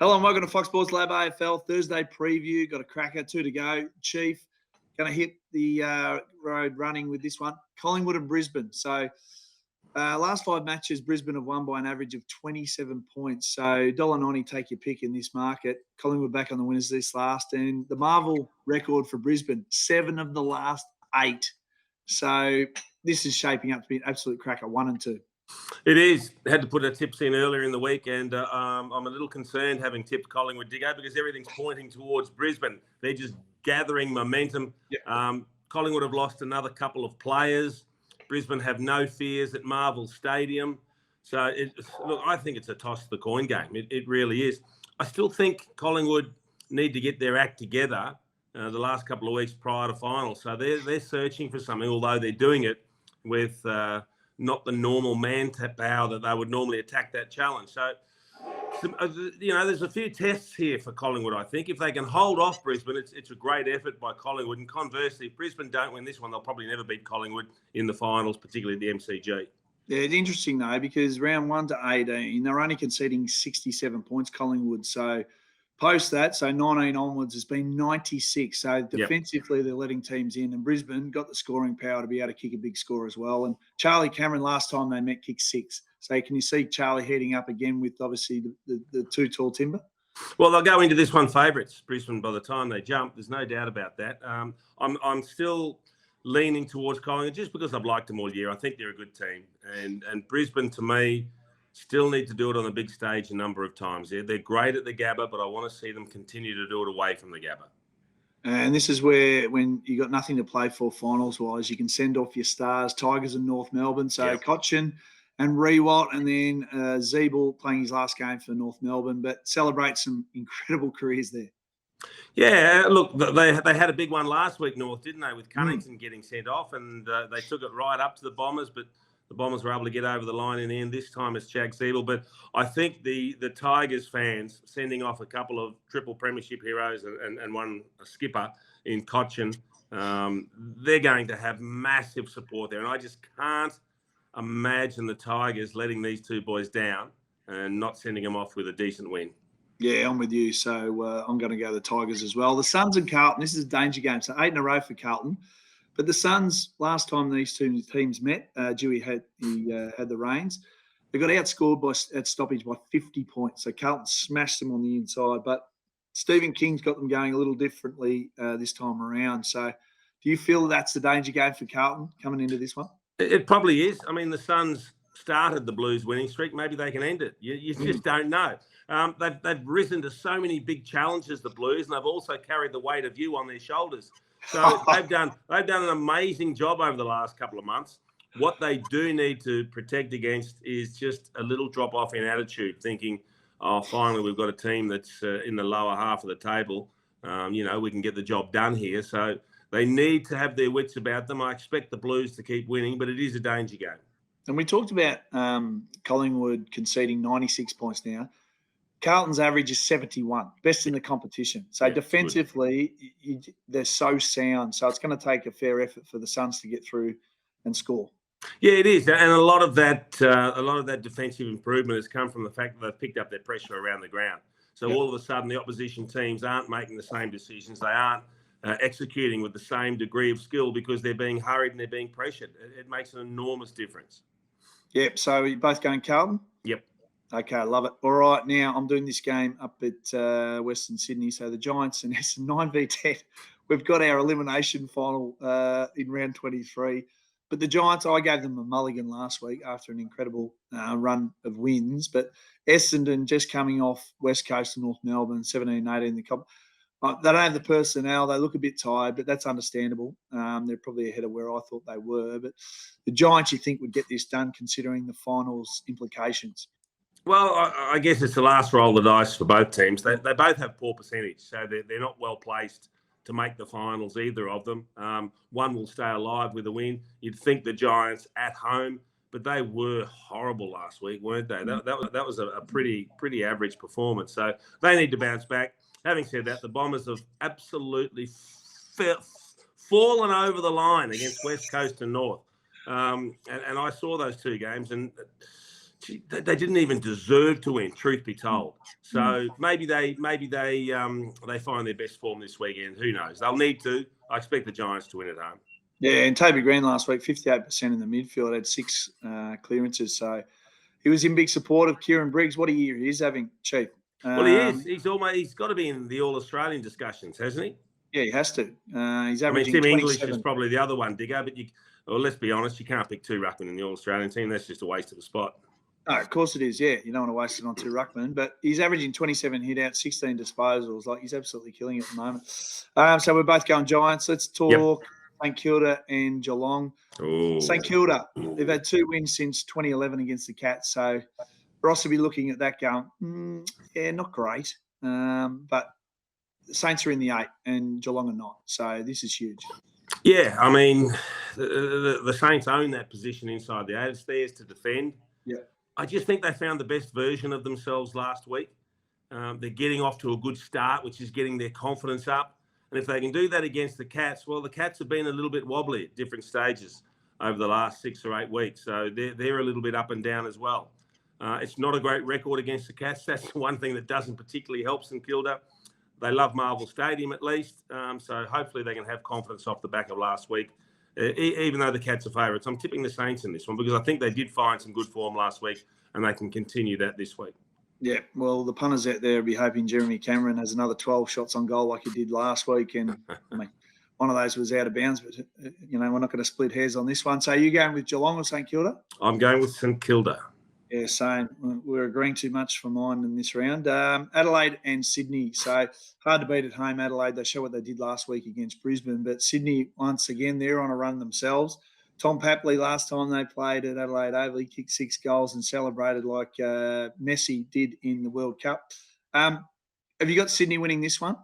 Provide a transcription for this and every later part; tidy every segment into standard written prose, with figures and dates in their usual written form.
Hello and welcome to Fox Sports Lab AFL Thursday preview. Got a cracker, 2 to go. Chief, going to hit the road running with this one. Collingwood and Brisbane. So last 5 matches, Brisbane have won by an average of 27 points. So $1.90, take your pick in this market. Collingwood back on the winners list last. And the Marvel record for Brisbane, 7 of the last 8. So this is shaping up to be an absolute cracker, 1 and 2. It is. Had to put our tips in earlier in the week, and I'm a little concerned having tipped Collingwood to go because everything's pointing towards Brisbane. They're just gathering momentum. Yep. Collingwood have lost another couple of players. Brisbane have no fears at Marvel Stadium. So, look, I think it's a toss the coin game. It really is. I still think Collingwood need to get their act together the last couple of weeks prior to finals. So they're searching for something, although they're doing it with not the normal manpower that they would normally attack that challenge. So, there's a few tests here for Collingwood, I think. If they can hold off Brisbane, it's a great effort by Collingwood. And conversely, if Brisbane don't win this one, they'll probably never beat Collingwood in the finals, particularly at the MCG. Yeah, it's interesting, though, because round 1 to 18, they're only conceding 67 points, Collingwood. So post that, so 19 onwards, has been 96. So defensively, They're letting teams in. And Brisbane got the scoring power to be able to kick a big score as well. And Charlie Cameron, last time they met, kicked 6. So can you see Charlie heading up again with, obviously, the 2 tall timber? Well, they'll go into this one favourites, Brisbane, by the time they jump. There's no doubt about that. I'm still leaning towards Collingwood just because I've liked them all year. I think they're a good team. And Brisbane, to me, still need to do it on the big stage a number of times. They're great at the Gabba, but I want to see them continue to do it away from the Gabba. And this is where, when you got nothing to play for finals-wise, you can send off your stars, Tigers and North Melbourne. So Cochin and Rewalt, and then Zeeble playing his last game for North Melbourne, but celebrate some incredible careers there. Yeah, look, they had a big one last week, North, didn't they, with Cunnington getting sent off, and they took it right up to the Bombers, but the Bombers were able to get over the line in the end. This time it's Jack Zeeble. But I think the Tigers fans sending off a couple of triple premiership heroes and one a skipper in Cochin, they're going to have massive support there. And I just can't imagine the Tigers letting these 2 boys down and not sending them off with a decent win. Yeah, I'm with you. So I'm going to go the Tigers as well. The Suns and Carlton, this is a danger game. So 8 in a row for Carlton. But the Suns, last time these 2 teams met, Dewey had the reins. They got outscored at stoppage by 50 points. So Carlton smashed them on the inside. But Stephen King's got them going a little differently this time around. So do you feel that's the danger game for Carlton coming into this one? It probably is. I mean, the Suns started the Blues winning streak. Maybe they can end it. You just don't know. They've risen to so many big challenges, the Blues, and they've also carried the weight of you on their shoulders. So they've done an amazing job over the last couple of months. What they do need to protect against is just a little drop off in attitude, thinking, oh, finally we've got a team that's in the lower half of the table. We can get the job done here. So they need to have their wits about them. I expect the Blues to keep winning, but it is a danger game. And we talked about Collingwood conceding 96 points now. Carlton's average is 71, best in the competition. So defensively, they're so sound. So it's going to take a fair effort for the Suns to get through and score. Yeah, it is, and a lot of that defensive improvement has come from the fact that they've picked up their pressure around the ground. So all of a sudden, the opposition teams aren't making the same decisions. They aren't executing with the same degree of skill because they're being hurried and they're being pressured. It makes an enormous difference. Yep. So you're both going Carlton? Yep. Okay, I love it. All right, now I'm doing this game up at Western Sydney. So the Giants and Essendon 9v10. We've got our elimination final in round 23. But the Giants, I gave them a mulligan last week after an incredible run of wins. But Essendon just coming off West Coast and North Melbourne, 17-18. They don't have the personnel. They look a bit tired, but that's understandable. They're probably ahead of where I thought they were. But the Giants, you think, would get this done considering the finals implications? Well, I guess it's the last roll of the dice for both teams. They both have poor percentage, so they're not well placed to make the finals, either of them. One will stay alive with a win. You'd think the Giants at home, but they were horrible last week, weren't they? That was a pretty average performance. So they need to bounce back. Having said that, the Bombers have absolutely fallen over the line against West Coast and North. And I saw those 2 games, and They didn't even deserve to win, truth be told. So maybe they find their best form this weekend. Who knows? They'll need to. I expect the Giants to win at home. Yeah, and Toby Green last week, 58% in the midfield, had 6 clearances. So he was in big support of Kieran Briggs. What a year he is having, Chief. Well, he is. He's got to be in the All-Australian discussions, hasn't he? Yeah, he has to. He's averaging Tim 27. English is probably the other one, Digger. But let's be honest, you can't pick 2 ruckmen in the All-Australian team. That's just a waste of a spot. No, of course it is. Yeah, you don't want to waste it on 2 ruckmen. But he's averaging 27 hit out, 16 disposals. Like, he's absolutely killing it at the moment. So we're both going Giants. Let's talk St Kilda and Geelong. Ooh. St Kilda, they've had 2 wins since 2011 against the Cats. So Ross will be looking at that going, yeah, not great. But the Saints are in the 8 and Geelong are not. So this is huge. Yeah, I mean, the Saints own that position inside the 8. It's theirs to defend. Yeah. I just think they found the best version of themselves last week. They're getting off to a good start, which is getting their confidence up. And if they can do that against the Cats, well, the Cats have been a little bit wobbly at different stages over the last 6 or 8 weeks. So they're a little bit up and down as well. It's not a great record against the Cats. That's the one thing that doesn't particularly help St Kilda. They love Marvel Stadium at least. So hopefully they can have confidence off the back of last week. Even though the Cats are favourites, I'm tipping the Saints in this one because I think they did find some good form last week and they can continue that this week. Yeah, well, the punters out there will be hoping Jeremy Cameron has another 12 shots on goal like he did last week. And I mean, one of those was out of bounds, but, we're not going to split hairs on this one. So are you going with Geelong or St Kilda? I'm going with St Kilda. Yeah, same. We're agreeing too much for mine in this round. Adelaide and Sydney. So hard to beat at home, Adelaide. They show what they did last week against Brisbane. But Sydney, once again, they're on a run themselves. Tom Papley, last time they played at Adelaide Oval, he kicked 6 goals and celebrated like Messi did in the World Cup. Have you got Sydney winning this one?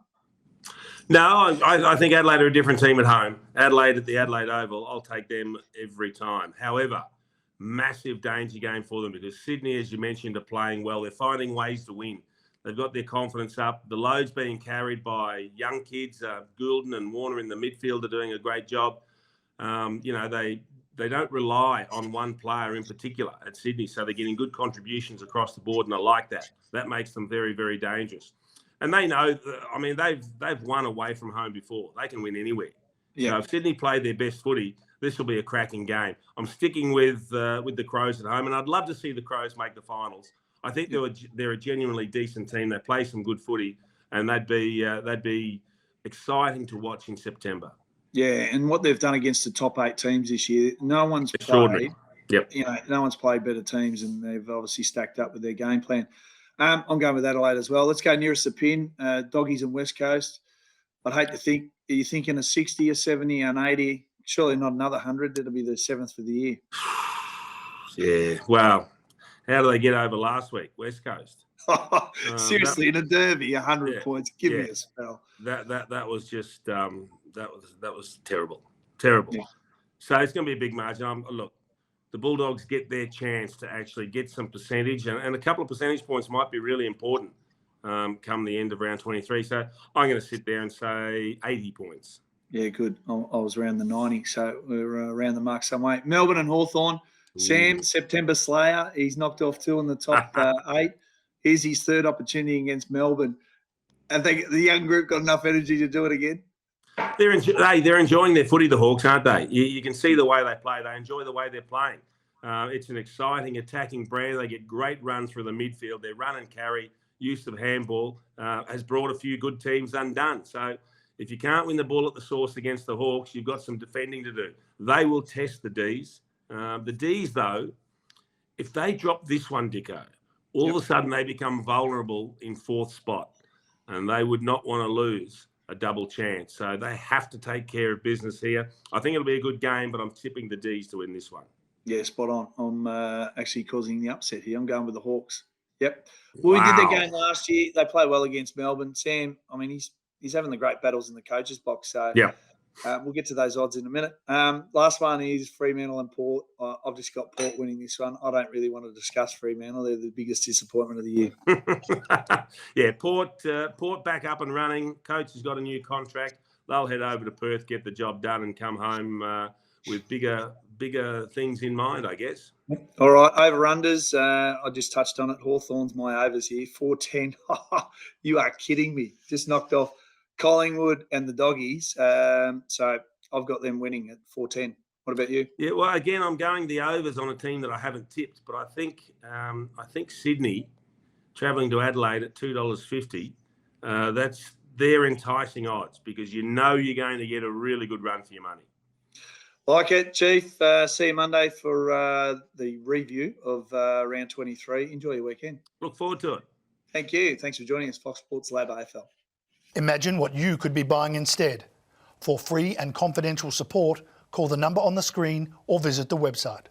No, I think Adelaide are a different team at home. Adelaide at the Adelaide Oval, I'll take them every time. However, massive danger game for them because Sydney, as you mentioned, are playing well. They're finding ways to win. They've got their confidence up. The load's being carried by young kids. Goulden and Warner in the midfield are doing a great job. They don't rely on one player in particular at Sydney, so they're getting good contributions across the board, and I like that. That makes them very, very dangerous. And they know, they've won away from home before. They can win anywhere. Yeah. So if Sydney played their best footy, this will be a cracking game. I'm sticking with the Crows at home, and I'd love to see the Crows make the finals. I think they're a genuinely decent team. They play some good footy, and they'd be exciting to watch in September. Yeah, and what they've done against the top 8 teams this year, no one's played. Yep. No one's played better teams, and they've obviously stacked up with their game plan. I'm going with Adelaide as well. Let's go nearest the pin, Doggies and West Coast. I'd hate to think, are you thinking a 60, a 70, an 80? Surely not another 100. It'll be the 7th for the year. Yeah, well, how do they get over last week, West Coast? Seriously, in a derby, 100 points. Give me a spell. That was just that was terrible. Yeah. So it's going to be a big margin. Look, the Bulldogs get their chance to actually get some percentage, and a couple of percentage points might be really important come the end of round 23. So I'm going to sit there and say 80 points. Yeah, good. I was around the 90, so we're around the mark some way. Melbourne and Hawthorn. Sam, September Slayer. He's knocked off 2 in the top 8. Here's his 3rd opportunity against Melbourne. I think the young group got enough energy to do it again. They're enjoying their footy, the Hawks, aren't they? You can see the way they play. They enjoy the way they're playing. It's an exciting attacking brand. They get great run through the midfield. Their run and carry, use of handball has brought a few good teams undone. So if you can't win the ball at the source against the Hawks, you've got some defending to do. They will test the Ds. The Ds, though, if they drop this one, Dicko, all of a sudden they become vulnerable in 4th spot, and they would not want to lose a double chance. So they have to take care of business here. I think it'll be a good game, but I'm tipping the Ds to win this one. Yeah, spot on. I'm actually causing the upset here. I'm going with the Hawks. Yep. Well, we did their game last year. They play well against Melbourne. Sam, I mean, he's having the great battles in the coaches box. So yeah. We'll get to those odds in a minute. Last one is Fremantle and Port. I've just got Port winning this one. I don't really want to discuss Fremantle. They're the biggest disappointment of the year. Yeah, Port back up and running. Coach has got a new contract. They'll head over to Perth, get the job done, and come home with bigger bigger things in mind, I guess. All right, over-unders. I just touched on it. Hawthorn's my overs here, 410. You are kidding me. Just knocked off Collingwood and the Doggies. So I've got them winning at 410. What about you? Yeah, well, again, I'm going the overs on a team that I haven't tipped, but I think Sydney travelling to Adelaide at $2.50. They're enticing odds because you know you're going to get a really good run for your money. Like it, Chief. See you Monday for the review of round 23. Enjoy your weekend. Look forward to it. Thank you. Thanks for joining us, Fox Sports Lab AFL. Imagine what you could be buying instead. For free and confidential support, call the number on the screen or visit the website.